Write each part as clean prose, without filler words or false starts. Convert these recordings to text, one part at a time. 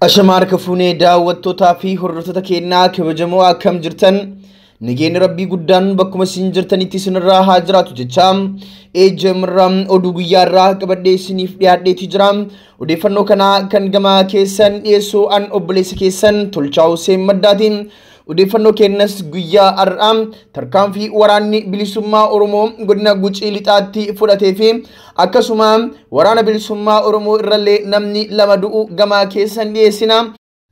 Ashamaar kafuunee daawwattootaa fi hordoftoota keenyaa kabajamoo akkam jirtan nageenyi rabbii guddaan bakkuma isin jirtanitti isinirraa haa jiraatu jecha eejamirraa oduu guyyaarraa qabadhee isiniif dhiyaadheetii jira. Odeeffannoo kana kan gama keessan dhiyeessuu an obboleessa keessan Tolchaa Huseen Maddaatiin odeeffannoo kennas guyyaa har'aa tarkaanfii waraanni bilisummaa Oromoo godina Gucii Lixaatti fudhatee fi akkasuma waraana bilisummaa Oromoo irrallee namni lama du'u gama keessan dhiyeessina.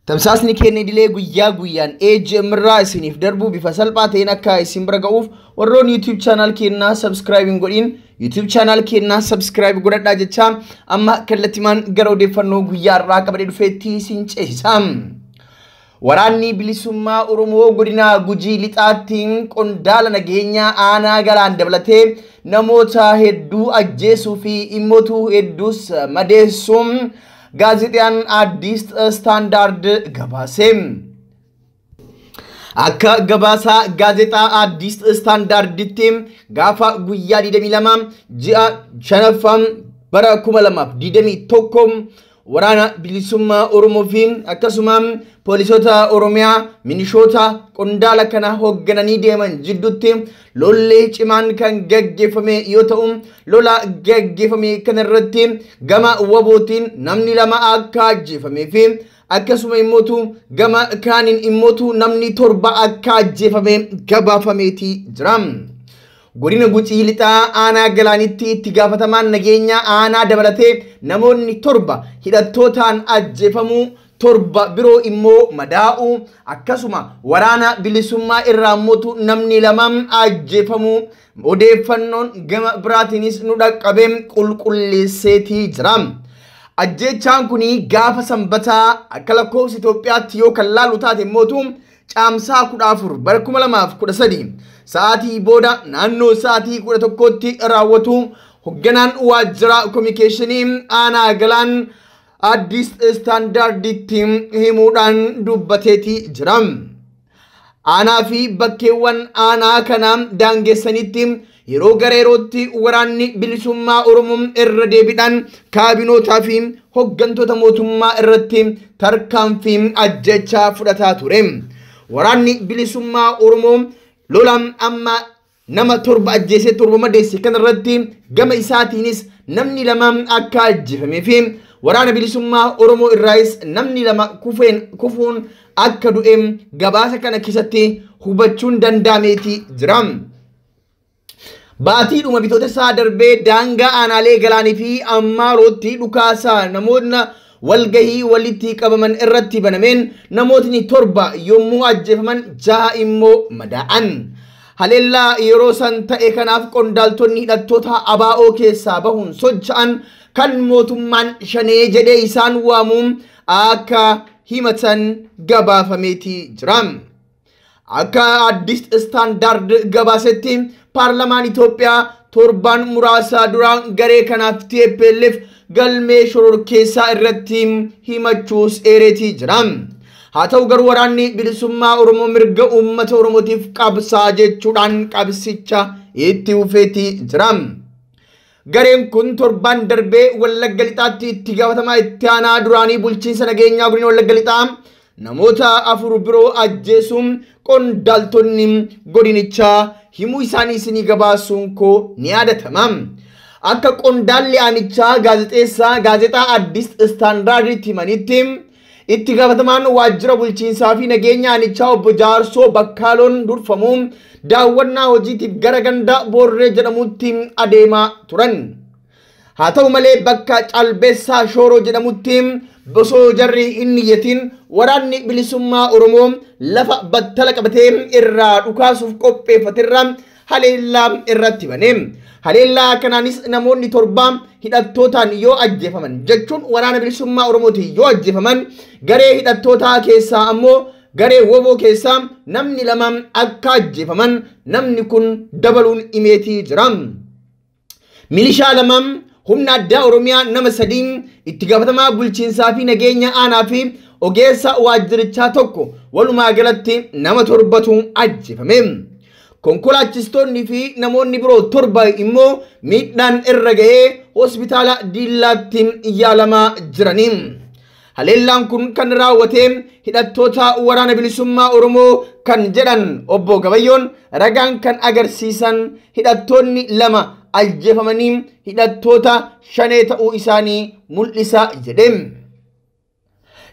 Tamsaasni keenya idilee guyyaa guyyaan eejamirraa isiniif darbu bifa salphaa ta'een akka isin bira ga'uuf warroon YouTube channel keenya subscribe godhin YouTube channel keenya subscribe godhadhaa jecha amma kallattimaan gara odeeffannoo guyyaa har'aa qabadhee dhufeetti isin ceesisa. Waraanni bilisummaa Oromoo godina Gujii Lixaatti qondaala nageenyaa aanaa galaan dabalatee namoota hedduu ajjeesuu fi dhimmoota hedduus madeessuun gaazexaan Addis Standard gabaase. Akka gabaasa gaazexaa Addis Standarditti gaafa guyyaa 22 ji'a shanaffaa bara 2021 waraana bilisummaa Oromoo fi akkasuma poolisoota Oromiyaa minishoota qondaala kana hooggananii deeman jidduutti lolli cimaan kan gaggeeffame yoo ta'u lola gaggeeffame kanarratti gama wabootiin namni lama akka ajjeefamee fi akkasuma immootu gama kaaniin immootu namni 7 akka ajjeefame gabaafameeti jira. Godina Gucii Lixaa aanaa galaanitti itti gaafatamaan nageenya aanaa dabalatee namoonni 7 hidhattootaan ajjeefamuu 7 biroo immoo madaa'u akkasuma waraana bilisummaa irraa mootu namni 2 ajjeefamuu odeeffannoon gama biraatiinis nu dhaqqabee qulqulleesseetii jira. Ajjechaan kuni gaafa sanbataa akka lakkoofsa Itoophiyaatti yoo kan laalu taate mootu caamsaa 14 bara 2013 sa'aatii booda naannoo sa'aatii 11tti raawwatu hoogganaan waajjira kominikeeshinii aanaa galaan Addis Standarditti himuudhaan dubbateetii jira. Aanaa fi bakkeewwan aanaa kana daangessanitti yeroo gareerootti waraanni bilisummaa Oromoo irra deebiidhaan kaabinootaa fi hooggantoota mootummaa irratti tarkaanfii ajjechaa fudhataa ture. Waraanni bilisummaa Oromoo lolaan amma nama 7 ajjeesee 7 madeesse kanarratti gama isaatiinis namni 2 akka ajjeefamee fi waraana bilisummaa Oromoo irraayis namni 2 kufuun akka du'e gabaasa kana keessatti hubachuun danda'ameeti jira. Baatiidhuma bitootessaa darbee daangaa aanaalee galaanii fi ammaarootti dhukaasaa namoonni walgahii walitti qabaman irratti banameen namootni 7 yommuu ajjeefaman 6 immoo madaa'an. Haleellaa yeroo san ta'e kanaaf qondaaltonni hidhattoota ABO keessaa bahuun socho'an kan mootummaan shanee jedhee isaan waamuun akka himatan gabaafameeti jira. Akka Addis Standard gabaasetti paarlamaan Itoophiyaa torban muraasa dura garee kanaaf TPLF galmee shororkeessaa irratti himachuus eereetii jira. Haa ta'u garuu waraanni bilisummaa Oromoo mirga uummata Oromootiif qabsaa jechuudhaan qabsicha itti fufeetii jira. Gareen kun torban darbee Wallagga Lixaatti itti gaafatamaa itti aanaa duraanii bulchiinsa nageenyaa godina Wallagga Lixaa namoota 4 biroo ajjeesuun qondaaltonni godinichaa himuu isaanii isinii gabaasuun koo ni yaadatama. Akka qondaalli aanichaa gaazexaa Addis Standarditti himanitti itti gaafatamaan waajjira bulchiinsaa fi nageenya aanichaa obbo Jaarsoo Bakkaaloon durfamuun daawwannaa hojiitiif gara ganda Boorree jedhamutti adeemaa turan. Haa ta'u malee bakka Calbeessaa Shooroo jedhamutti bosoo jarri hin iyyatiin waraanni bilisummaa Oromoo lafa battala qabatee irraa dhukaasuuf qopheeffaterra haleellaa irratti bane. Haleellaa kanaanis namoonni 7 hidhattootaan yoo ajjeefaman jechuun waraana bilisummaa Oromootiin yoo ajjeefaman garee hidhattootaa keessaa ammoo garee woboo keessaa namni 2 akka ajjeefaman namni kun dabaluun himeetii jira. Milishaa 2 humna addaa Oromiyaa nama 3 itti gaafatamaa bulchiinsaa fi nageenya aanaa fi ogeessa waajjirichaa 1 walumaa galatti nama 7tu ajjeefame. Konkolaachistoonni fi namoonni biroo 7 immoo miidhaan irra ga'ee hospitaala Diillaatti yaalamaa jiranii. Haleellaan kun kan raawwate hidhattoota waraana bilisummaa Oromoo kan jedhan obbo Gabayyoon ragaan kan agarsiisan hidhattoonni lama ajjeefamanii hidhattoota shanee ta'uu isaanii mul'isa jedhe.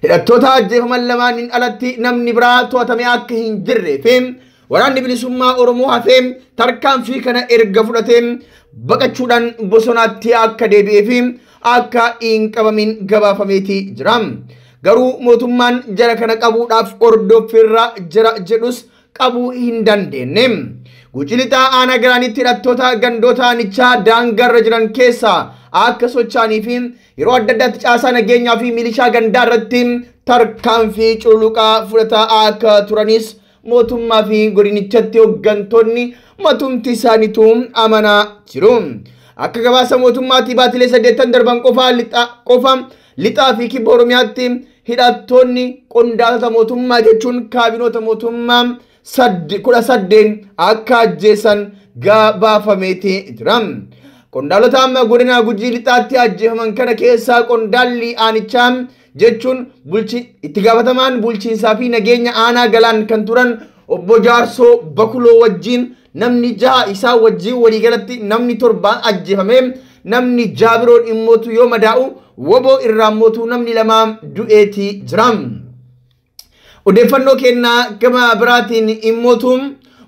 Hidhattoota ajjeefaman lamaaniin alatti namni biraa to'atamee akka hin jirree fi waraanni bilisummaa Oromoo hafee tarkaanfii kana erga fudhatee baqachuudhaan bosonaatti akka deebi'ee fi akka hin qabamin gabaafameeti jira. Garuu mootummaan jara kana qabuudhaaf hordoffiirra jira jedhus qabuu hin dandeenye. Guuji lixaa aanaa galaanitti hidhattoota gandoota aanichaa daangarra jiran keessaa akka sochaanii fi yeroo adda addaatti caasaa nageenyaa fi milishaa gandaa irratti tarkaanfii cululuqaa fudhataa akka turanis mootummaa fi godinichatti hooggantoonni matumti isaaniitu amanaa jiru. Akka gabaasa mootummaatti baatilee 8 darban qofa lixaa fi kibba Oromiyaatti hidhattoonni qondaaltota mootummaa jechuun kaabinoota mootummaa 18 akka ajjeesan gabaafameeti jira. Qondaalota amma godina Gujii lixaatti ajjeefaman kana keessaa qondaalli aanichaa jechuun itti gaafatamaan bulchiinsaa fi nageenya aanaa galaan kan turan obbo Jaarsoo Bakuloo wajjin namni 6 isaa wajjin waliigalatti namni 7 ajjeefame namni 6 biroon immootu yoo madaa'u woboo irraa mootuu namni 2 du'eeti jira. Odeeffannoo kennaa gama biraatiin immootuun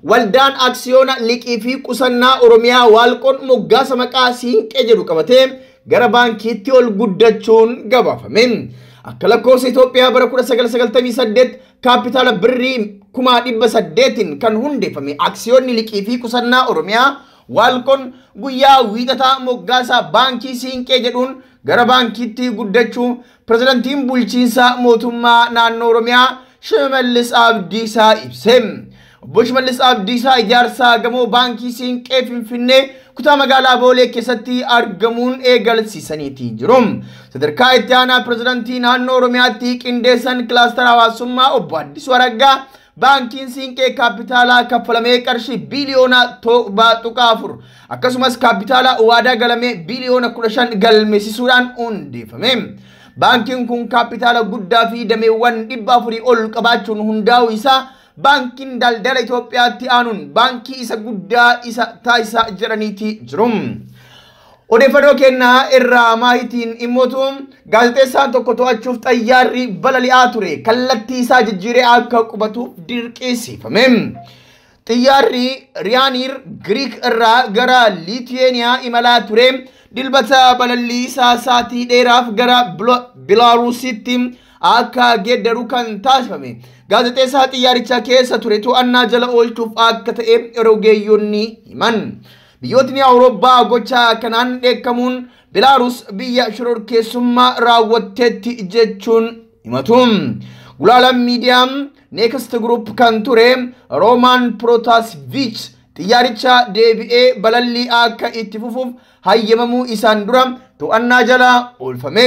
waldaan aksiyoona liqii fi qusannaa Oromiyaa Waalqoon moggaasa maqaa Siinqee jedhu qabatee gara baankiitti ol guddachuun gabaafame. Akka lakkoofsa Itoophiyaa bara 1998 kaapitaala birrii 800,000 kan hundeeffame aksiyoonni liqii fi qusannaa Oromiyaa Waalqoon guyyaa wiixataa moggaasa baankii Siinqee jedhuun gara baankiitti guddachuu pirezidantiin bulchiinsaa mootummaa naannoo Oromiyaa Shimallis Abdiisaa ibse. Obbo Shimallis Abdiisaa ijaarsa gamoo baankii Siinqee Finfinnee kutaa magaalaa Boolee keessatti argamuun eegalsiisaniiti jiru. Sadarkaa itti aanaa pirezidantii naannoo Oromiyaatti qindeessan kilaastara hawaasummaa obbo Addisuu Araggaa baankiin Siinqee kaapitaalaa kaffalamee qarshii biliyoona 7.4 akkasumas kaapitaalaa waadaa galamee biliyoona 15 galmeessisuudhaan hundeeffame. Baankiin kun kaapitaala guddaa fi dameewwan 400 ol qabaachuun hundaa'uu isaa baankiin daldala Itoophiyaatti aanuun baankii isa guddaa isa taasisaa jiraniiti jiru. Odeeffannoo kennaa irraa maahitiin immootu gaazexeessaan tokko to'achuuf xayyaarri balali'aa ture kallattii isaa jijjiiree akka qubatuuf dirqisiifame. Xiyyaarri Riyaaniir Giriik irraa gara Liituweeniyaa imalaa ture. Dilbata balallii isaa saatii dheeraaf gara Bilaarusitti akka geeddaru kan taasifame. Gaazexeessaa xiyyaaricha keessa ture to'annaa jala oolchuuf akka ta'e rogeeyyoonni himan. Biyyootni Awurooppaa gocha kanaan dheekkamuun Bilaarus biyya shororkeessummaa raawwatteetti jechuun himatu. Gulaalaan miidiyaa Next Group kan ture Roman Protasevich xiyyaaricha deebi'ee balallii akka itti fufuuf hayyamamuu isaan dura to'annaa jala oolfame.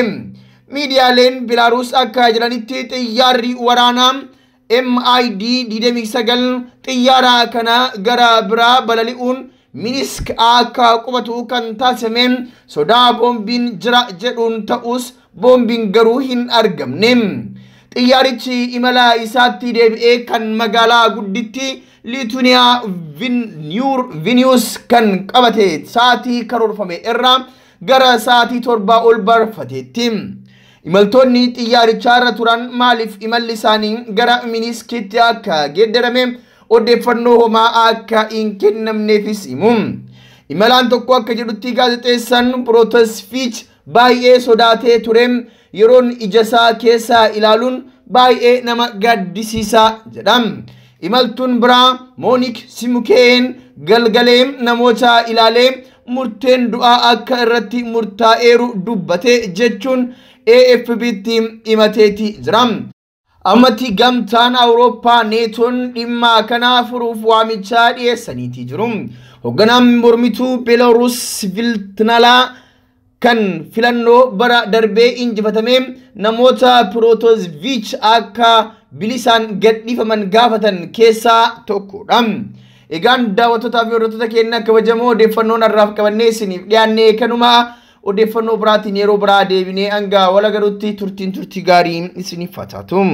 Miidiyaaleen Bilaarus akka jedhanitti xiyyaarri waraanaa MiG-29 xiyyaara kana gara biraa balali'uun Minsk akka qubatu kan taasifame sodaa boombiin jira jedhuun ta'us boombiin garuu hin argamne. Xiyyaarichi imala isaatti deebi'ee kan magaalaa gudditti Liituuniyaa Vilnius kan qabate saatii karoorfame irraa gara saatii 7 ol barfateetti. Imaltoonni xiyyaaricharra turan maaliif imalli isaanii gara Minskitti akka geeddarame odeeffannoo homaa akka hin kennamneefis himu. Imalaan tokko akka jedhutti gaazexeessaan Protasevich baay'ee sodaatee ture yeroon ijasaa keessaa ilaaluun baay'ee nama gaddisiisaa jedha. Imaltuun biraa Moonik Simukeen galgalee namoota ilaalee murteen du'aa akka irratti murtaa'eeru dubbate jechuun AFP'tti himateeti jira. Ammatti gamtaan Awurooppaa neetoon dhimma kana furuuf waamichaa dhiyeessaniiti jiru. Hoogganaan mormituu Belarus Viltnalaa kan filannoo bara darbee injifatame namoota Protasevich akka bilisaan gadhiifaman gaafatan keessaa tokkodha. Egaan daawwattootaa fi hordoftoota keenya kabajamoo odeeffannoon har'aaf qabannee isiniif dhiyaanne kanuma odeeffannoo biraatiin yeroo biraa deebinee hanga wal agarutti turtii gaarii isiniif haa taatu.